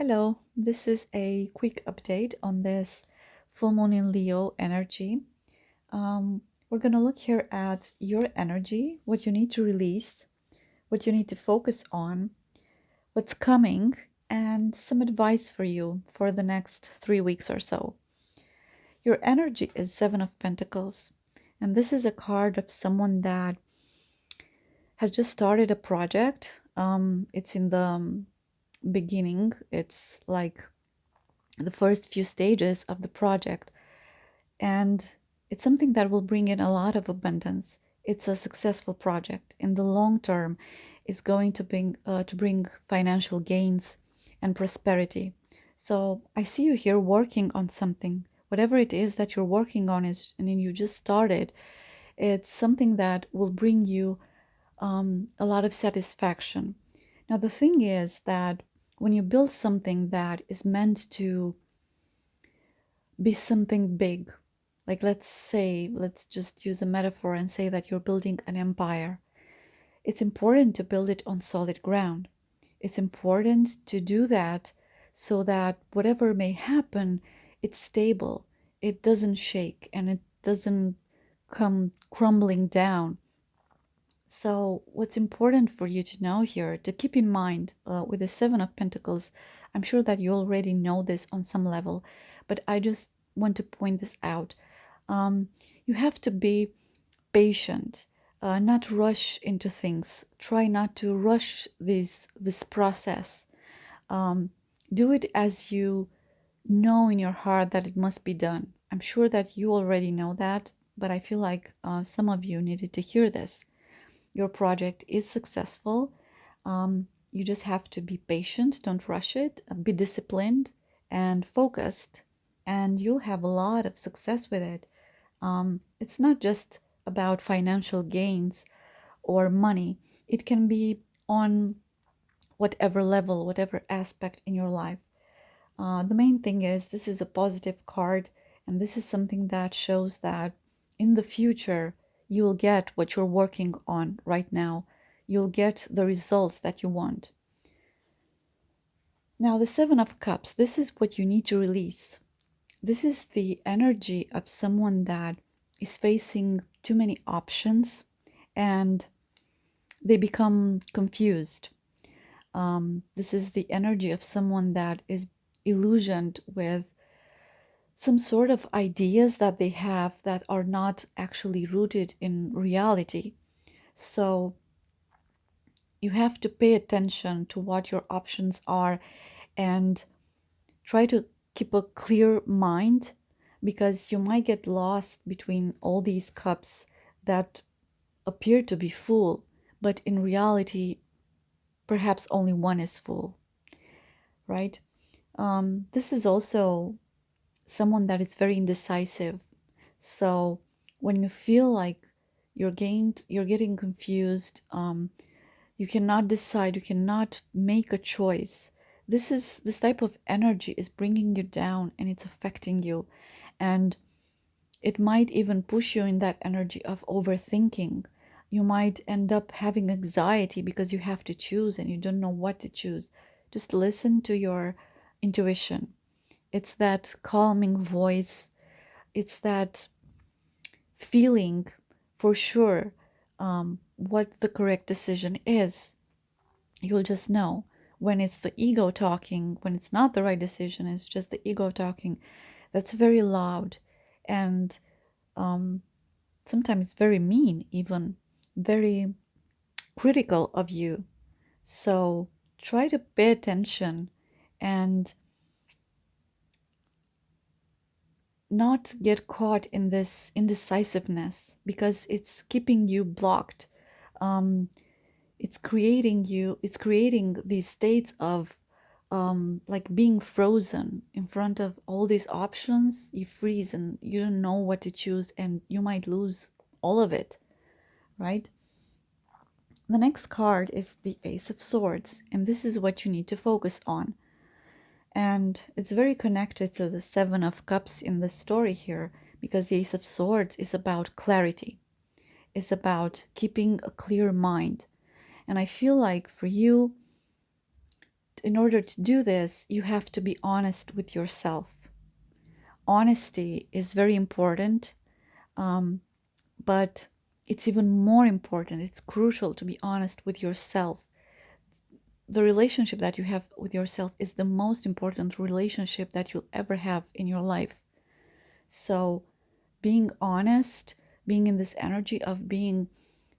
Hello, this is a quick update on this full moon in Leo energy. We're going to look here at your energy, what you need to release, what you need to focus on, what's coming, and some advice for you for the next 3 weeks or so. Your energy is Seven of Pentacles, and this is a card of someone that has just started a project. It's in the beginning, it's like the first few stages of the project, and it's something that will bring in a lot of abundance. It's a successful project in the long term. Is going to bring financial gains and prosperity. So I see you here working on something, whatever it is that you're working on is, and then you just started. It's something that will bring you a lot of satisfaction. Now the thing is that when you build something that is meant to be something big. Like, let's just use a metaphor and say that you're building an empire. It's important to build it on solid ground. It's important to do that so that whatever may happen, it's stable. It doesn't shake and it doesn't come crumbling down. So, what's important for you to know here, to keep in mind with the Seven of Pentacles, I'm sure that you already know this on some level, but I just want to point this out. Um, you have to be patient, not rush into things. Try not to rush this process. Um, do it as you know in your heart that it must be done. I'm sure that you already know that, but I feel like some of you needed to hear this. Your project is successful. You just have to be patient, don't rush it, be disciplined and focused, and you'll have a lot of success with it. It's not just about financial gains or money, it can be on whatever level, whatever aspect in your life. The main thing is this is a positive card, and this is something that shows that in the future you will get what you're working on right now. You'll get the results that you want. Now, the Seven of Cups, this is what you need to release. This is the energy of someone that is facing too many options and they become confused. This is the energy of someone that is illusioned with some sort of ideas that they have that are not actually rooted in reality. So you have to pay attention to what your options are and try to keep a clear mind, because you might get lost between all these cups that appear to be full, but in reality, perhaps only one is full, right? This is also someone that is very indecisive. So when you feel like you're getting confused, you cannot decide, you cannot make a choice. This type of energy is bringing you down and it's affecting you, and it might even push you in that energy of overthinking. You might end up having anxiety because you have to choose and you don't know what to choose. Just listen to your intuition. It's that calming voice. It's that feeling for sure what the correct decision is. You'll just know when it's the ego talking, when it's not the right decision, it's just the ego talking. That's very loud and sometimes very mean, even very critical of you. So try to pay attention and not get caught in this indecisiveness, because it's keeping you blocked. Um, it's creating these states of like being frozen in front of all these options. You freeze and you don't know what to choose, and you might lose all of it, right? The next card is the Ace of Swords, and this is what you need to focus on. And it's very connected to the Seven of Cups in the story here, because the Ace of Swords is about clarity, it's about keeping a clear mind. And I feel like for you, in order to do this, you have to be honest with yourself. Honesty is very important, but it's even more important. It's crucial to be honest with yourself. The relationship that you have with yourself is the most important relationship that you'll ever have in your life. So, being honest, being in this energy of being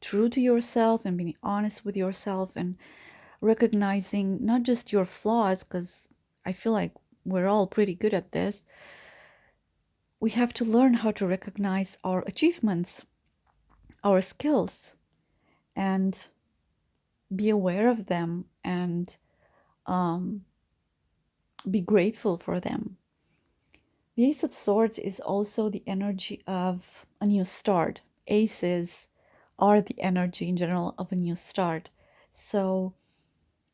true to yourself and being honest with yourself and recognizing not just your flaws, because I feel like we're all pretty good at this. We have to learn how to recognize our achievements, our skills, and be aware of them and be grateful for them. The Ace of Swords is also the energy of a new start. Aces are the energy in general of a new start. So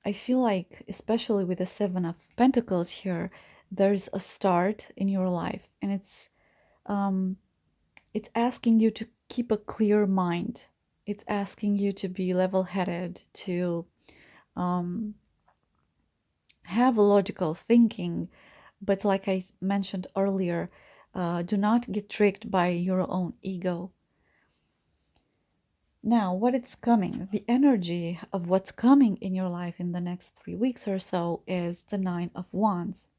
I feel like, especially with the Seven of Pentacles here, there's a start in your life, and it's asking you to keep a clear mind. It's asking you to be level-headed, to have a logical thinking, but like I mentioned earlier, do not get tricked by your own ego. Now, what is coming, the energy of what's coming in your life in the next 3 weeks or so is the Nine of Wands.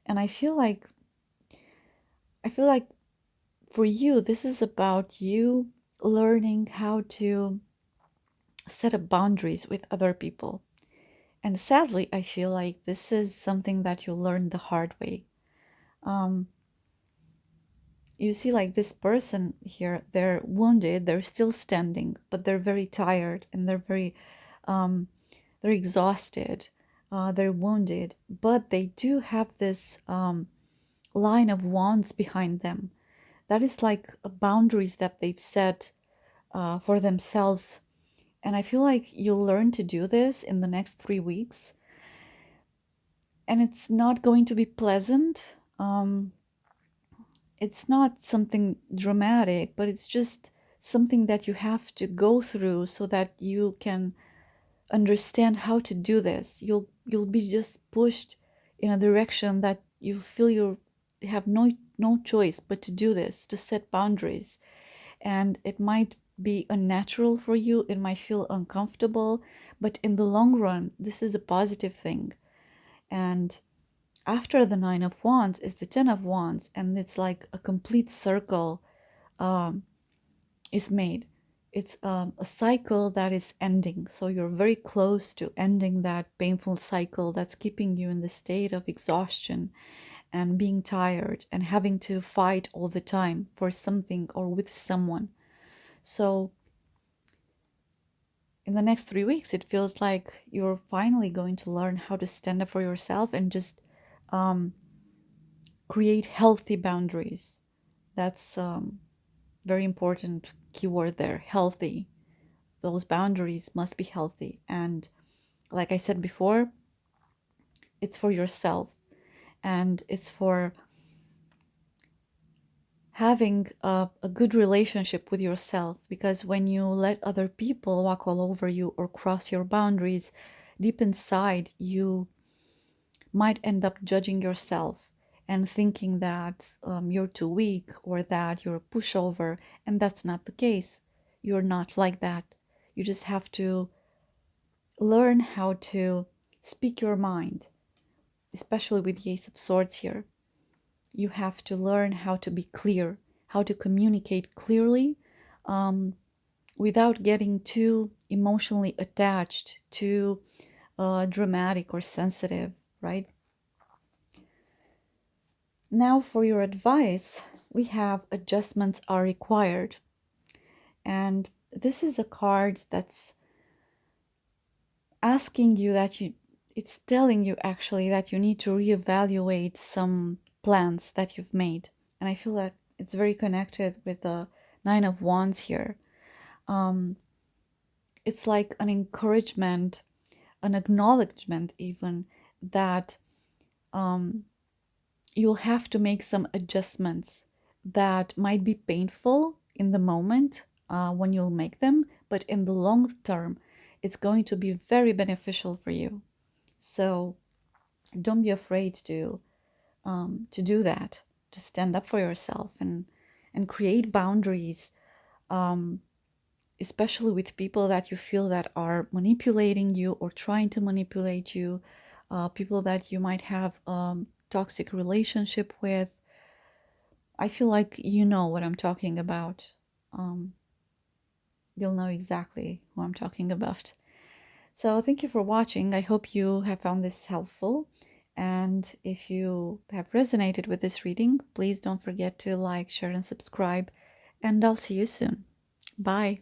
And I feel like for you, this is about you learning how to set up boundaries with other people. And sadly, I feel like this is something that you learn the hard way. You see, like this person here, they're wounded, they're still standing, but they're very tired and they're exhausted, they're wounded, but they do have this line of wands behind them. That is like boundaries that they've set for themselves. And I feel like you'll learn to do this in the next 3 weeks. And it's not going to be pleasant. It's not something dramatic, but it's just something that you have to go through so that you can understand how to do this. You'll be just pushed in a direction that you feel you have no choice but to do this, to set boundaries. And it might be unnatural for you, it might feel uncomfortable, but in the long run, this is a positive thing. And after the Nine of Wands is the Ten of Wands, and it's like a complete circle is made. It's a cycle that is ending. So you're very close to ending that painful cycle that's keeping you in the state of exhaustion and being tired and having to fight all the time for something or with someone. So in the next 3 weeks, it feels like you're finally going to learn how to stand up for yourself and just create healthy boundaries. That's very important keyword there, healthy. Those boundaries must be healthy. And like I said before, it's for yourself and it's for having a good relationship with yourself, because when you let other people walk all over you or cross your boundaries, deep inside you might end up judging yourself and thinking that you're too weak or that you're a pushover, and that's not the case. You're not like that. You just have to learn how to speak your mind, especially with the Ace of Swords here. You have to learn how to be clear, how to communicate clearly without getting too emotionally attached, too dramatic or sensitive, right? Now, for your advice, we have adjustments are required. And this is a card that's asking you it's telling you actually that you need to reevaluate some plans that you've made. And I feel like it's very connected with the Nine of Wands here. It's like an encouragement, an acknowledgement even, that you'll have to make some adjustments that might be painful in the moment when you'll make them, but in the long term, it's going to be very beneficial for you. So Don't be afraid to do that, to stand up for yourself and create boundaries, um, especially with people that you feel that are manipulating you or trying to manipulate you, people that you might have toxic relationship with. I feel like you know what I'm talking about. Um, you'll know exactly who I'm talking about. So thank you for watching. I hope you have found this helpful. And if you have resonated with this reading, please don't forget to like, share, and subscribe. And I'll see you soon. Bye.